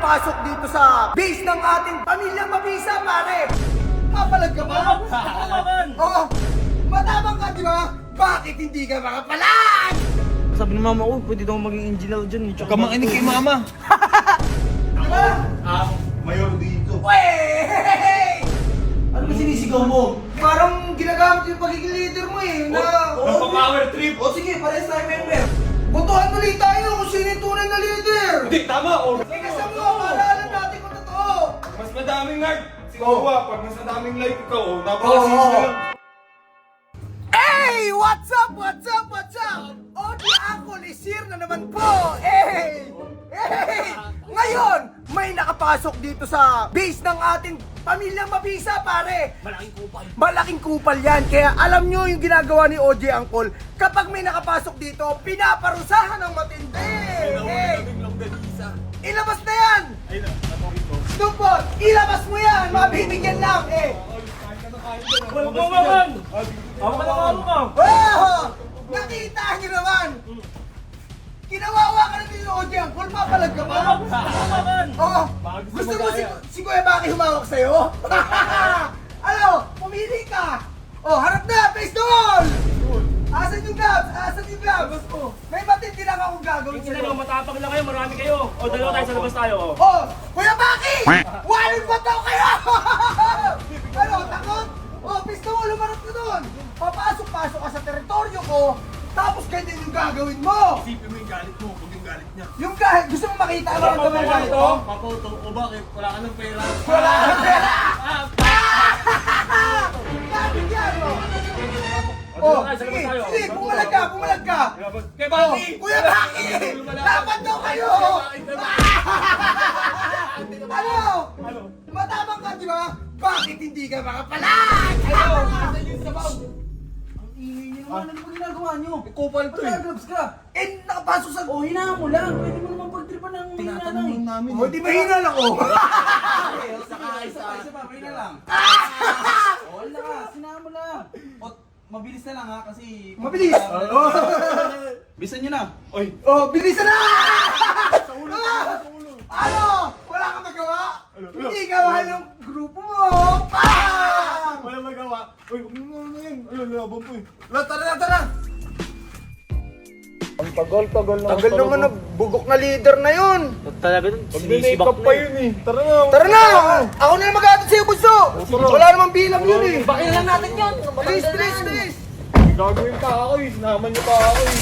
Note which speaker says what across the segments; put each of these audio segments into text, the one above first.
Speaker 1: nakapasok dito sa base ng ating pamilyang mabisa, pare. Mapalag ka ba? Oo. Matabang ka, di ba? Bakit hindi ka makapalag?
Speaker 2: Sabi ni mama ko, pwede daw maging engineer dyan.
Speaker 3: Huwag ka makinig kay mama.
Speaker 1: Di ba?
Speaker 3: Mayor dito.
Speaker 1: Wey!
Speaker 2: Ano ba sinisigaw mo?
Speaker 1: Parang ginagamit yung pagiging leader mo eh.
Speaker 3: Power trip.
Speaker 2: O sige, pares tayo member.
Speaker 1: Botohan ulit tayo kung sino yung tunay na leader.
Speaker 3: Hindi, tama.
Speaker 1: May kasama, maalala natin kung totoo.
Speaker 3: Mas madaming like. Siguro pag mas madaming like ikaw,
Speaker 1: Oo.
Speaker 3: napakasin na lang.
Speaker 1: Hey! What's up? What's up? What's up? Odi ako, Lisir na naman po! Hey! Hey! Ngayon, may nakapasok dito sa base ng ating pamilyang mabisa, pare!
Speaker 2: Malaking kupal.
Speaker 1: Malaking kupal yan, kaya alam nyo yung ginagawa ni OJ Angkol. Kapag may nakapasok dito, pinaparusahan ng matindi! Hey! Ilabas na yan! Stupid! Ilabas mo yan! Mabibigyan lang! Eh!
Speaker 2: Wala mo man! Ako ka nakalo ka!
Speaker 1: Oh! Nakita niyo naman! Kinawawa ka na din yung OJ Angkol, mapalag ka ba? Oo! Gusto mo si Kuya Baki humawak sa'yo? Ano? Pumili ka! Oh, harap na! Face doon! Asan yung gloves? Asan yung gloves? May matindi lang akong gagawin
Speaker 2: Sila
Speaker 1: sa'yo.
Speaker 2: lang, matapang lang kayo, marami kayo. O, dalawa tayo sa labas tayo.
Speaker 1: Oh! Kuya Baki! Walin ba daw kayo? Ano? Takot? Oh, pistol! Lumarap ka doon! Papasok-pasok ka sa teritoryo ko, tapos ganyan yung gagawin mo!
Speaker 3: Isipin mo yung galit mo, huwag yung galit niya.
Speaker 1: Yung kahit gusto mo makita ang mga galit ko?
Speaker 3: Papoto, o bakit? Wala ka ng pera.
Speaker 1: Wala kang pera! Bakit yan, oh? Oh, sige, sige, pumalag ka, pumalag ka!
Speaker 3: Kay
Speaker 1: Oh,
Speaker 3: Baki!
Speaker 1: Kuya Baki! Dapat daw kayo! Ano? Matabang ka, di ba? Bakit hindi ka makapalag? Ano? Asan yung sabaw?
Speaker 2: Ang ingay niyo naman, ano ba ginagawa niyo?
Speaker 3: Kupal to eh.
Speaker 2: Gloves ka.
Speaker 1: Eh, nakapasok sa...
Speaker 2: O, hinaan mo lang. Pwede mo naman pagtripan ng hinaan lang eh.
Speaker 3: namin.
Speaker 1: Oh, di ba hinal ako?
Speaker 2: Isa pa, pwede na lang. O, wala ka, sinaan mo lang. O, mabilis na lang ha, kasi...
Speaker 1: Mabilis! Oh,
Speaker 2: Bilisan nyo na.
Speaker 3: Oy,
Speaker 1: oh bilisan na! Sa ulo, sa ulo. Ano? Wala kang magawa? Hindi ka mahal ng grupo mo! Pam!
Speaker 3: wala magawa. Uy, ano yan? Ano, laban po eh.
Speaker 1: Tara na, tara!
Speaker 3: Ang tagal na.
Speaker 1: Tagal naman na bugok na leader na yun!
Speaker 2: Talaga dun,
Speaker 3: Mag-make up pa yun eh. Tara na.
Speaker 1: Tara na! Ako na mag-aatid sa'yo, bunso! Wala namang bilang yun eh!
Speaker 2: Bakit na lang natin yan?
Speaker 1: Bilis, bilis, bilis!
Speaker 3: Gagawin pa ako eh. Naman niyo pa ako eh.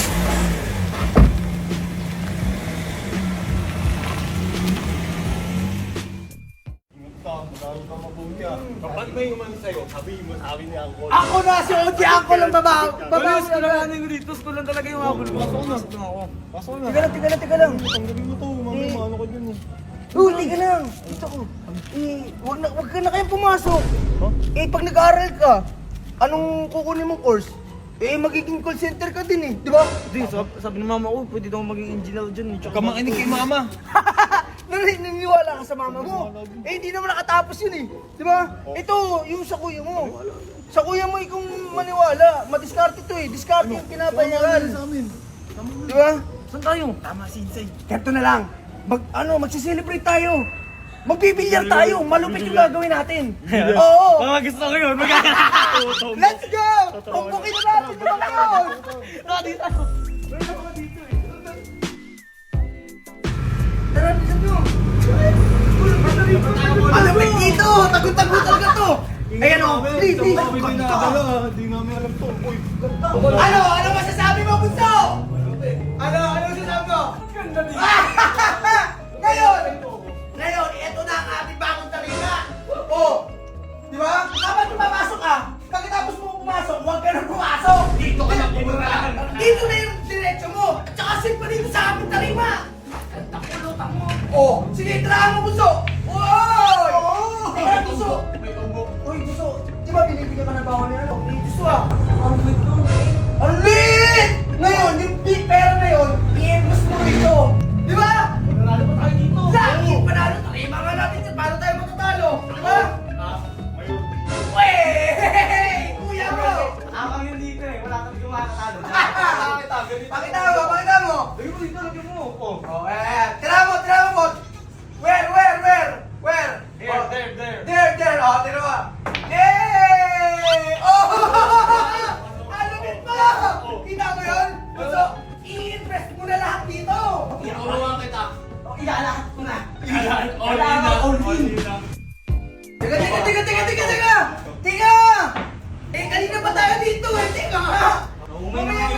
Speaker 3: Marami pa mabuti ah. Kapag may umano sa'yo, sabihin mo sa akin ni Angkol.
Speaker 1: Ako na si OJ Angkol ang babaw
Speaker 2: School
Speaker 1: na
Speaker 2: lang yung dito, school lang talaga yung habol mo. Pasok na ako.
Speaker 3: Pasok na.
Speaker 1: Tiga lang.
Speaker 3: Tanggapin mo to. Mamaya maano ko dyan eh.
Speaker 1: Tiga lang. Dito ko. Wag ka na kayong pumasok. Pag nag-aaral ka, anong kukunin mong course? Magiging call center ka din eh, di ba?
Speaker 2: Hindi, sabi ni mama ko, pwede daw maging engineer dyan.
Speaker 3: Huwag ka makinig kay mama.
Speaker 1: Naniniwala ka sa mama mo. Hindi naman nakatapos yun eh. Di ba? Ito, yung sa kuya mo. Sa kuya mo, ikaw maniwala. Madiskarte to eh. Diskarte yung pinapayaran. Di ba?
Speaker 2: Saan tayo?
Speaker 3: Tama, Sinsay.
Speaker 1: Ganito na lang. Magsiselebrate tayo. Magbibilyar tayo. Malupit yung gagawin natin. Oo.
Speaker 2: Mga gusto ko yun.
Speaker 1: Let's go! Pumpukin na natin yung mga yun! Tara, bisan nyo! Malapit dito! Tagot-tagot talaga to! Ayan o! Please!
Speaker 3: Hindi namin alam to. Uy,
Speaker 1: Ano masasabi mo, Bunso? Ano masasabi mo? Ngayon, ito na ang ating bagong tarina! Oh! Di ba? Dapat papasok ka! Pagkatapos mo pumasok, huwag ka na pumasok! Dito ka na pumunta! Dito na yung diretso mo! Tsaka sit pa dito sa aming tarima! Nakulutan mo! Oh! Sige, tirahan mo, Bunso! Oy! Tirahan, Bunso!
Speaker 3: may tumbok.
Speaker 1: Uy, Bunso! Di ba binibigyan ka ng bawal ni ano? Ni Bunso ah! Ang lit! Ngayon, yung big pera na yun, i-invest mo rito! Di ba?
Speaker 3: Mananalo pa tayo dito.
Speaker 1: Lagi panalo! Tarima nga natin yan! Paano tayo matatalo? Di ba?
Speaker 3: Mayor.
Speaker 1: Wey! Kuya mo!
Speaker 2: Ako yung dito eh, wala kang gumakatalo.
Speaker 1: Pakita mo!
Speaker 3: Lagyan mo dito, lagyan mo. Oh.
Speaker 1: Oh, tira mo, bot! Where? Teka! Eh, kanina pa tayo dito eh. Teka nga!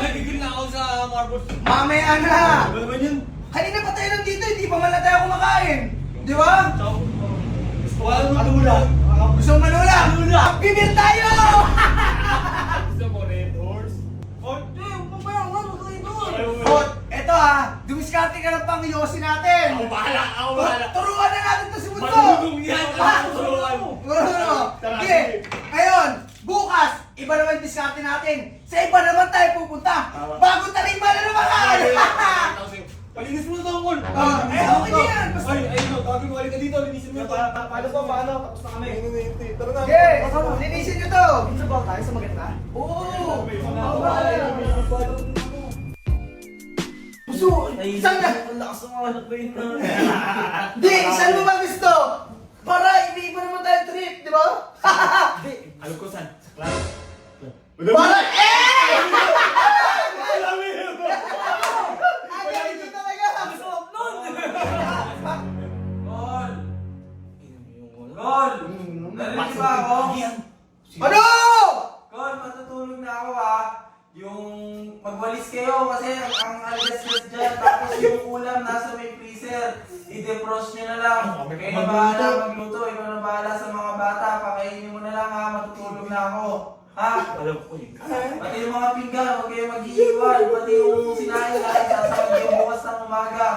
Speaker 3: Nagigil na ako sa marbles.
Speaker 1: Mamaya na!
Speaker 3: Ano naman yun?
Speaker 1: Kanina pa tayo nandito, hindi pa man na tayo kumakain. Di ba?
Speaker 3: Gusto ko lang madula.
Speaker 1: Gusto mo manula? Bibir tayo!
Speaker 3: Gusto mo Red Horse?
Speaker 1: Oh, eto dumiskarte ka ng pang-yosi natin.
Speaker 3: Ako bahala, ako bahala.
Speaker 1: Turuan na natin to si Bunso.
Speaker 3: Marunong yan, ako turuan.
Speaker 1: Sige, ngayon, bukas, iba naman yung diskarte natin. Sa iba naman tayo pupunta. Bago tarima na naman tayo.
Speaker 3: Palinis mo na ito, Angkol.
Speaker 1: Okay na yan. Basta.
Speaker 3: Ay, tawagin mo ka dito, linisin mo ito. Paano ba, paano? Tapos na kami. Tara na.
Speaker 1: Sige, linisin nyo to.
Speaker 4: Minsan ba tayo sa maganda?
Speaker 1: Oo.
Speaker 4: Puso!
Speaker 1: Saan na?
Speaker 4: Ang lakas ng mga anak ko yun na.
Speaker 1: Di, saan mo ba gusto? Para iba naman tayo trip, di ba?
Speaker 3: Alam ko saan? Sa club.
Speaker 1: Para,
Speaker 3: Alam mo
Speaker 1: Aga, hindi talaga.
Speaker 2: Gol! Narinig ba ako?
Speaker 1: Ano?
Speaker 2: Gol, matutulog na ako ha. Yung magwalis kayo kasi ang aligas-gas dyan. Tapos yung ulam nasa may freezer. I-defrost nyo na lang. Kayo na bahala magluto. Ikaw na bahala sa mga bata. Pakainin mo na lang ha. Matutulog na ako. Ha?
Speaker 4: Alam ko yun.
Speaker 2: Pati yung mga pinggan, huwag kayo mag-iiwan. Pati yung sinahin na sasakag yung bukas ng umaga.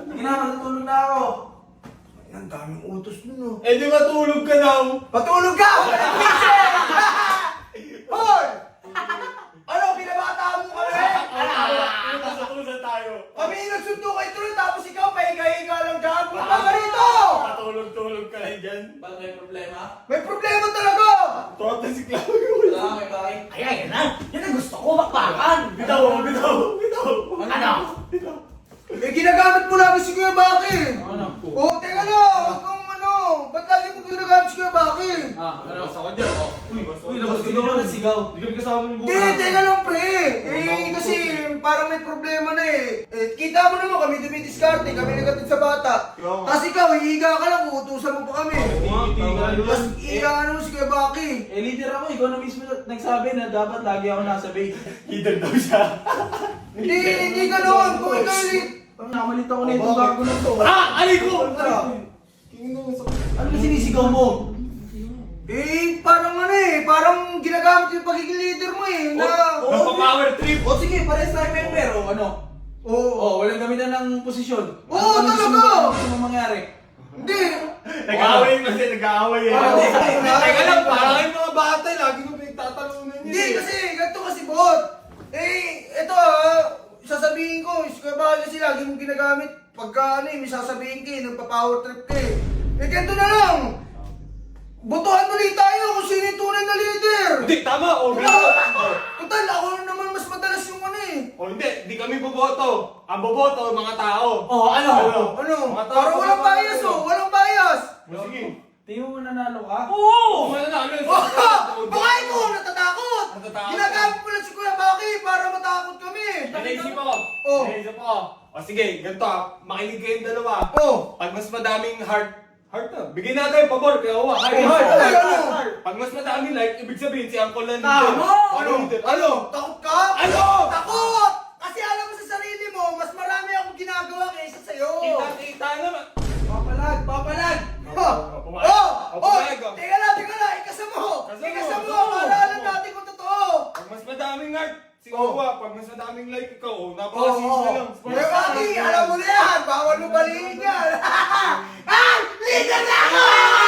Speaker 2: Sige na, matutulog na ako.
Speaker 1: Ang daming utos nun,
Speaker 3: Eh di matulog ka daw.
Speaker 1: Patulog ka! Hoy! Ano, binabata mo kami?
Speaker 3: Tusa tayo.
Speaker 1: Kami yung nagsundo kay Troy, tapos ikaw, pahiga-higa lang dyan. Punta ka rito!
Speaker 3: Patulog-tulog ka lang dyan.
Speaker 2: Bakit may problema?
Speaker 1: May problema talaga!
Speaker 3: Tota si Claudio.
Speaker 2: Wala, may bakit?
Speaker 4: Ayan, yan na. Yan ang gusto ko, bakbakan.
Speaker 3: Bitaw, bitaw, bitaw.
Speaker 4: Ano?
Speaker 3: Bitaw.
Speaker 1: Eh, ginagamit mo lagi si Kuya Baki.
Speaker 2: Ano?
Speaker 1: Oh, teka lang, huwag kang ba't lagi mo ginagamit si Kuya Baki?
Speaker 2: Ano?
Speaker 3: Basta ka dyan.
Speaker 2: Uy, labas ka naman ng sigaw.
Speaker 3: Hindi kami kasama ni
Speaker 1: Hindi, teka lang pre. Eh, kasi parang may problema na eh. Kita mo naman kami dumidiskarte, kami nagatid sa bata. Tapos ikaw, hihiga ka lang, uutusan mo pa kami. Tapos iyaano mo si Kuya Baki.
Speaker 2: Eh, leader ako. Ikaw na mismo nagsabi na dapat lagi ako nasa base.
Speaker 3: Leader daw siya.
Speaker 1: Hindi ganoon. Kung ikaw
Speaker 2: Nakamalita ko na itong gago na to.
Speaker 3: Alay ko!
Speaker 2: Ano ba sinisigaw mo?
Speaker 1: parang parang ginagamit yung pagiging leader mo eh.
Speaker 3: Power trip.
Speaker 2: O sige, pares tayo member o ano?
Speaker 1: Oo.
Speaker 2: Walang gamitan ng posisyon.
Speaker 1: Oo,
Speaker 2: Ano gusto
Speaker 1: talaga!
Speaker 2: mo- gusto mo mangyari?
Speaker 1: Hindi.
Speaker 3: Nag-aaway kasi, nag-aaway eh.
Speaker 1: Parang
Speaker 3: Teka lang, parang kayong mga bata, lagi mo pinagtatalunan yun
Speaker 1: Hindi
Speaker 3: eh.
Speaker 1: kasi, ganito kasi bot. Ito sasabihin ko, Kuya Baki kasi lagi mong ginagamit pagka may sasabihin ka nagpa-power trip ka ganito na lang. Botohan ulit tayo kung sino yung tunay na leader.
Speaker 3: Hindi, tama. O,
Speaker 1: Total, ako naman mas madalas yung
Speaker 3: O hindi, di kami boboto. Ang boboto, mga tao.
Speaker 4: Oh, ano?
Speaker 3: Mga tao.
Speaker 1: Parang walang bias walang bias.
Speaker 3: Sige.
Speaker 2: Tingin mo nanalo ka?
Speaker 3: Oo! Mananalo.
Speaker 1: Baka ikaw natatakot.
Speaker 3: Natatakot.
Speaker 1: Ginagamit mo lang si Kuya Baki para matakot kami.
Speaker 3: Naisip ako.
Speaker 1: Oh.
Speaker 3: Naisip ako. O sige, ganito makinig kayong dalawa.
Speaker 1: Oh.
Speaker 3: Pag mas madaming heart na. Bigyan natin, pabor. Kaya huwa. Pag mas madaming like, ibig sabihin si Uncle Lan. Ano?
Speaker 1: Takot ka?
Speaker 3: Ano?
Speaker 1: Takot! Kasi alam mo sa sarili mo, mas marami akong ginagawa kaysa sa'yo.
Speaker 3: Kita naman.
Speaker 1: Papalag!
Speaker 3: Papalag.
Speaker 1: Teka lang, ikasa mo! Ikasa mo! Maalaala natin kung totoo!
Speaker 3: Pag mas madaming heart, si Uwa. Pag mas madaming like, ikaw. Napakasis na lang.
Speaker 1: Kuya Baki, alam mo na yan! Bawal mo balihin yan! Ah! Leader na ako!